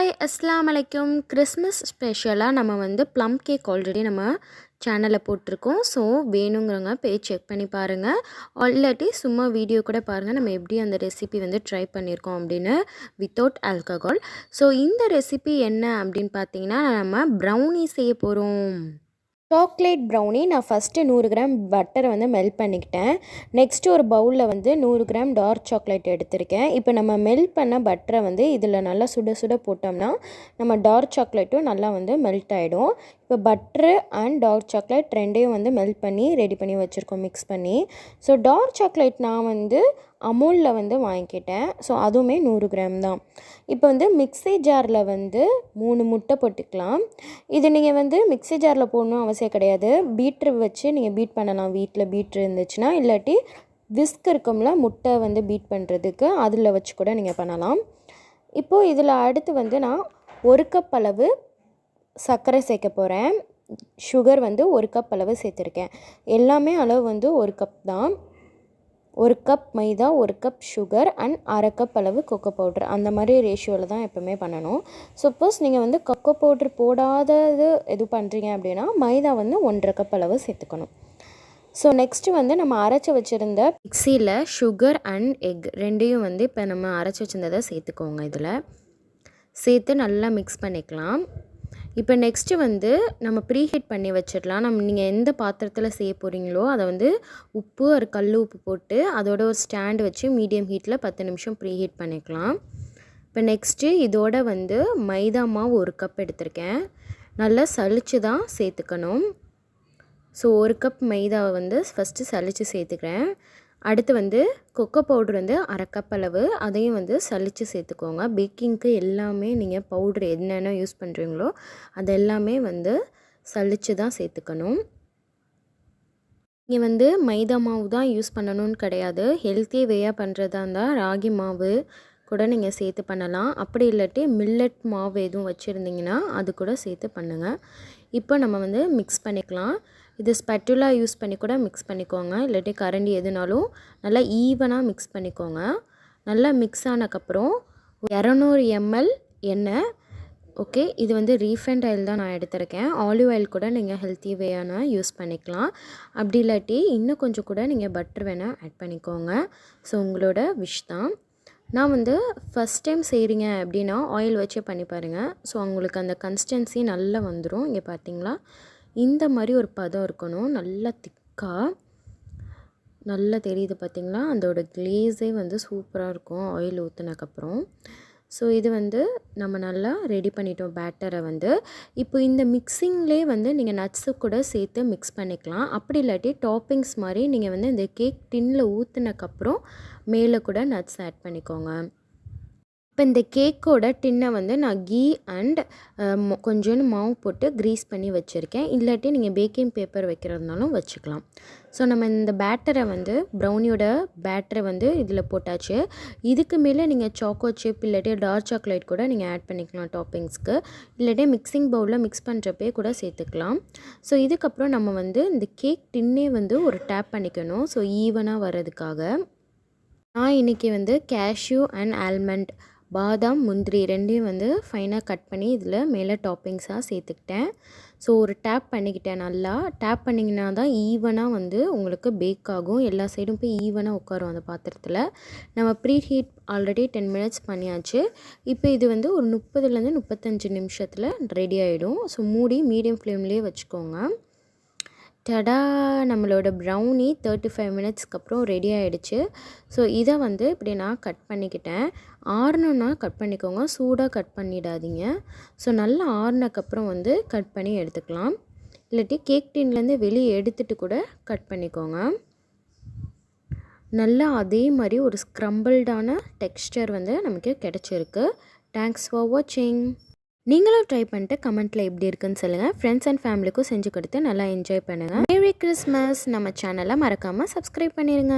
Hi அஸ்ஸலாமு அலைக்கும். Christmas ஸ்பெஷலாக நம்ம வந்து ப்ளம் கேக் ஆல்ரெடி நம்ம சேனலில் போட்டிருக்கோம். ஸோ வேணுங்கிறவங்க போய் செக் பண்ணி பாருங்கள். இல்லாட்டி சும்மா வீடியோ கூட பாருங்கள், நம்ம எப்படி அந்த ரெசிபி வந்து ட்ரை பண்ணியிருக்கோம் அப்படின்னு வித்தவுட் ஆல்கஹால். ஸோ இந்த ரெசிபி என்ன அப்படின்னு பார்த்தீங்கன்னா, நம்ம ப்ரௌனி செய்ய போகிறோம். சாக்லேட் ப்ரௌனி நான் ஃபஸ்ட்டு 100 கிராம் பட்டரை வந்து மெல்ட் பண்ணிக்கிட்டேன். நெக்ஸ்ட்டு ஒரு பவுலில் வந்து 100 கிராம் டார்க் சாக்லேட் எடுத்திருக்கேன். இப்போ நம்ம மெல்ட் பண்ண பட்டரை வந்து இதில் நல்லா சுட சுட போட்டோம்னா நம்ம டார்க் சாக்லேட்டும் நல்லா வந்து மெல்ட் ஆகிடும். இப்போ பட்ரு அண்ட் டார்க் சாக்லேட் ரெண்டையும் வந்து மெல்ட் பண்ணி ரெடி பண்ணி வச்சுருக்கோம், மிக்ஸ் பண்ணி. ஸோ டார்க் சாக்லேட் நான் வந்து அமுலில் வந்து வாங்கிக்கிட்டேன். ஸோ அதுவுமே 100 கிராம் தான். இப்போ வந்து மிக்ஸி ஜாரில் வந்து 3 முட்டை போட்டுக்கலாம். இது நீங்கள் வந்து மிக்ஸி ஜாரில் போடணும் அவசியம் கிடையாது. பீட்ரு வச்சு நீங்கள் பீட் பண்ணலாம், வீட்டில் பீட்ரு இருந்துச்சுன்னா. இல்லாட்டி விஸ்க் இருக்கும்ல முட்டை வந்து பீட் பண்ணுறதுக்கு, அதில் வச்சு கூட நீங்கள் பண்ணலாம். இப்போது இதில் அடுத்து வந்து நான் 1 கப் அளவு சர்க்கரை சேர்க்க போகிறேன். சுகர் வந்து 1 கப் அளவு சேர்த்துருக்கேன். எல்லாமே அளவு வந்து 1 கப் தான். 1 cup maida, 1 cup sugar and 1/2 cup அளவு கொக்கோ பவுட்ரு. அந்த மாதிரி ரேஷியோவில் தான் எப்போவுமே பண்ணணும். சப்போஸ் நீங்கள் வந்து கொக்கோ பவுட்ரு போடாதது எது பண்ணுறீங்க அப்படின்னா மைதா வந்து 1/2 கப் அளவு சேர்த்துக்கணும். ஸோ நெக்ஸ்ட்டு வந்து நம்ம அரைச்சி வச்சுருந்த மிக்சியில் சுகர் அண்ட் எக் ரெண்டையும் வந்து இப்போ நம்ம அரைச்சி வச்சுருந்ததை சேர்த்துக்கோங்க. இதில் சேர்த்து நல்லா மிக்ஸ் பண்ணிக்கலாம். இப்போ நெக்ஸ்ட்டு வந்து நம்ம ப்ரீஹீட் பண்ணி வச்சிடலாம். நீங்கள் எந்த பாத்திரத்தில் செய்ய போகிறீங்களோ அதை வந்து உப்பு ஒரு கல் உப்பு போட்டு அதோட ஒரு ஸ்டாண்டு வச்சு மீடியம் ஹீட்டில் 10 நிமிஷம் ப்ரீஹீட் பண்ணிக்கலாம். இப்போ நெக்ஸ்ட்டு இதோட வந்து மைதா மாவு 1 கப் எடுத்திருக்கேன். நல்லா சலிச்சு தான் சேர்த்துக்கணும். ஸோ 1 கப் மைதாவை வந்து ஃபஸ்ட்டு சலித்து சேர்த்துக்கிறேன். அடுத்து வந்து கொக்கோ பவுட்ரு வந்து 1/2 கப் அளவு, அதையும் வந்து சலித்து சேர்த்துக்கோங்க. பேக்கிங்க்கு எல்லாமே நீங்கள் பவுட்ரு என்னென்ன யூஸ் பண்ணுறீங்களோ அது எல்லாமே வந்து சலித்து தான் சேர்த்துக்கணும். நீங்கள் வந்து மைதா மாவு தான் யூஸ் பண்ணணும்னு கிடையாது. ஹெல்த்தி வேயாக பண்ணுறதா இருந்தால் ராகி மாவு கூட நீங்கள் சேர்த்து பண்ணலாம். அப்படி இல்லாட்டி மில்லட் மாவு எதுவும் வச்சுருந்தீங்கன்னா அது கூட சேர்த்து பண்ணுங்கள். இப்போ நம்ம வந்து மிக்ஸ் பண்ணிக்கலாம். இது ஸ்பெட்டுலா யூஸ் பண்ணி கூட மிக்ஸ் பண்ணிக்கோங்க, இல்லாட்டி கரண்டி எதுனாலும் நல்லா ஈவனாக மிக்ஸ் பண்ணிக்கோங்க. நல்லா மிக்ஸ் ஆனதுக்கப்புறம் 200 ml எண்ணெய். ஓகே, இது வந்து ரீஃபைண்ட் ஆயில் தான் நான் எடுத்திருக்கேன். ஆலிவ் ஆயில் கூட நீங்கள் ஹெல்த்தி வேயான யூஸ் பண்ணிக்கலாம். அப்படி இல்லாட்டி இன்னும் கொஞ்சம் கூட நீங்கள் பட்டர் வேணால் ஆட் பண்ணிக்கோங்க. ஸோ உங்களோட விஷ் தான். நான் வந்து ஃபஸ்ட் டைம் செய்கிறீங்க அப்படின்னா ஆயில் வச்சே பண்ணி பாருங்கள். ஸோ உங்களுக்கு அந்த கன்சிஸ்டன்சி நல்லா வந்துடும். இங்கே பார்த்தீங்களா, இந்த மாதிரி ஒரு பதம் இருக்கணும். நல்லா திக்காக நல்லா தெரியுது பார்த்தீங்களா, அதோட கிளேஸே வந்து சூப்பராக இருக்கும் ஆயில் ஊற்றினக்கப்புறம். ஸோ இது வந்து நம்ம நல்லா ரெடி பண்ணிட்டோம் பேட்டரை வந்து. இப்போ இந்த மிக்சிங்லேயே வந்து நீங்கள் நட்ஸு கூட சேர்த்து மிக்ஸ் பண்ணிக்கலாம். அப்படி இல்லாட்டி டாப்பிங்ஸ் மாதிரி நீங்கள் வந்து இந்த கேக் டின்னில் ஊற்றினக்கப்புறம் மேலே கூட நட்ஸ் ஆட் பண்ணிக்கோங்க. இப்போ இந்த கேக்கோட டின்னை வந்து நான் கீ அண்ட் கொஞ்சோண்டு மாவு போட்டு க்ரீஸ் பண்ணி வச்சுருக்கேன். இல்லாட்டி நீங்கள் பேக்கிங் பேப்பர் வைக்கிறதுனாலும் வச்சுக்கலாம். ஸோ நம்ம இந்த பேட்டரை வந்து ப்ரௌனியோட பேட்டரை வந்து இதில் போட்டாச்சு. இதுக்கு மேலே நீங்கள் சாக்கோ சிப் இல்லாட்டி டார்க் சாக்லேட் கூட நீங்கள் ஆட் பண்ணிக்கலாம் டாப்பிங்ஸ்க்கு. இல்லாட்டி மிக்சிங் பவுலில் மிக்ஸ் பண்ணுறப்பே கூட சேர்த்துக்கலாம். ஸோ இதுக்கப்புறம் நம்ம வந்து இந்த கேக் டின்னே வந்து ஒரு டேப் பண்ணிக்கணும். ஸோ ஈவனாக வர்றதுக்காக நான் இன்றைக்கி வந்து கேஷ்யூ அண்ட் ஆல்மண்ட், பாதாம், முந்திரி ரெண்டையும் வந்து ஃபைனாக கட் பண்ணி இதில் மேலே டாப்பிங்ஸாக சேர்த்துக்கிட்டேன். ஸோ ஒரு டேப் பண்ணிக்கிட்டேன். நல்லா டேப் பண்ணிங்கன்னா தான் ஈவனாக வந்து உங்களுக்கு பேக் ஆகும். எல்லா சைடும் போய் ஈவனாக உட்காரும் அந்த பாத்திரத்தில். நம்ம ப்ரீ ஹீட் ஆல்ரெடி 10 மினிட்ஸ் பண்ணியாச்சு. இப்போ இது வந்து ஒரு 30லேருந்து 35 நிமிஷத்தில் ரெடி ஆகிடும். ஸோ மூடி மீடியம் ஃப்ளேம்லேயே வச்சுக்கோங்க. டடா, நம்மளோட ப்ரௌனி 35 மினிட்ஸ்க்கு அப்புறம் ரெடி ஆகிடுச்சு. ஸோ இதை வந்து இப்படி நான் கட் பண்ணிக்கிட்டேன். ஆறணுன்னா கட் பண்ணிக்கோங்க, சூடாக கட் பண்ணிடாதீங்க. ஸோ நல்லா ஆறினக்கப்புறம் வந்து கட் பண்ணி எடுத்துக்கலாம். இல்லாட்டி கேக் டின்லேருந்து வெளியே எடுத்துகிட்டு கூட கட் பண்ணிக்கோங்க. நல்லா அதே மாதிரி ஒரு ஸ்க்ரம்பிள்டான டெக்ஸ்டர் வந்து நமக்கு கிடச்சிருக்கு. தேங்க்ஸ் ஃபார் வாட்சிங். நீங்களும் ட்ரை பண்ணிட்டு கமெண்ட்டில் எப்படி இருக்குன்னு சொல்லுங்கள். ஃப்ரெண்ட்ஸ் அண்ட் ஃபேமிலிக்கும் செஞ்சு கொடுத்து நல்லா என்ஜாய் பண்ணுங்கள். Merry Christmas. நம்ம சேனலை மறக்காமல் சப்ஸ்கிரைப் பண்ணிடுங்க.